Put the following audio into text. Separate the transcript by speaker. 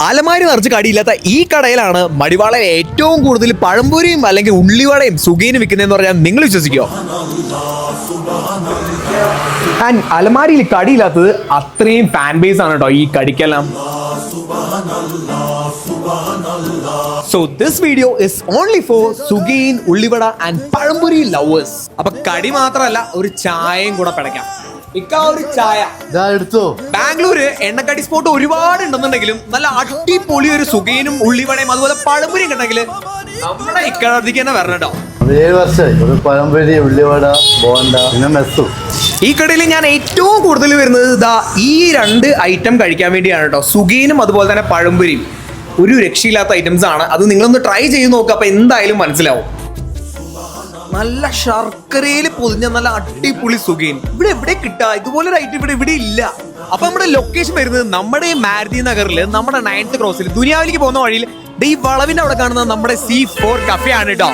Speaker 1: അലമാരി നിറച്ച് കടിയില്ലാത്ത ഈ കടയിലാണ് മടിവാളയിൽ ഏറ്റവും കൂടുതൽ പഴംപൊരിയും അല്ലെങ്കിൽ ഉള്ളിവടയും സുഖീനും വിൽക്കുന്നതെന്ന് പറഞ്ഞാൽ നിങ്ങൾ വിശ്വസിക്കോ? ആൻഡ് അലമാരിയിൽ കടിയില്ലാത്തത് അത്രയും ഫാൻ ബേസ് ആണ് കേട്ടോ ഈ കടിക്കെല്ലാം. So this video is only for സുഗീൻ, ഉള്ളിവട ആൻഡ് പഴംപൊരി ലവേഴ്സ്. അപ്പൊ കടി മാത്രമല്ല, ഒരു ചായയും കൂടെ പിടയ്ക്കാം. ഒരു ചായ
Speaker 2: എടുത്തോ.
Speaker 1: ബാംഗ്ലൂര് എണ്ണക്കടി സ്പോട്ട് ഒരുപാട് ഉണ്ടെന്നുണ്ടെങ്കിലും നല്ല അടിപൊളി ഒരു സുഗീനും ഉള്ളിവടയും അതുപോലെ പഴംപൊരിയും ഉണ്ടെങ്കിൽ നമ്മുടെ ഇക്കടത്തേക്ക് തന്നെ വരണം കേട്ടോ.
Speaker 2: 7 വർഷമായി ഒരു പഴംപൊരി, ഉള്ളിവട, ബോണ്ട, പിന്നെ മെസ്സു.
Speaker 1: ഈ കടയിൽ ഞാൻ ഏറ്റവും കൂടുതൽ വരുന്നത് ഇതാ ഈ 2 ഐറ്റം കഴിക്കാൻ വേണ്ടിയാണ് കേട്ടോ. സുഗീനും അതുപോലെ തന്നെ പഴംപൊരിയും ഒരു രക്ഷയില്ലാത്ത ഐറ്റംസ് ആണ്. അത് നിങ്ങളൊന്ന് ട്രൈ ചെയ്ത് നോക്കുക, അപ്പൊ എന്തായാലും മനസ്സിലാവും. നല്ല ശർക്കരയിൽ പൊതിഞ്ഞ നല്ല അടിപൊളി സുഗീൻ ഇവിടെ എവിടെ കിട്ടുക? ഇതുപോലൊരു ഐറ്റം ഇവിടെ ഇല്ല. അപ്പൊ നമ്മുടെ ലൊക്കേഷൻ വരുന്നത് നമ്മുടെ മാരുതി നഗറിൽ നമ്മുടെ 9th ക്രോസിൽ ദുനിയാവിലേക്ക് പോകുന്ന വഴിയിൽ ഈ വളവിന്റെ അവിടെ കാണുന്ന നമ്മുടെ C4 കഫേ ആണ് കേട്ടോ.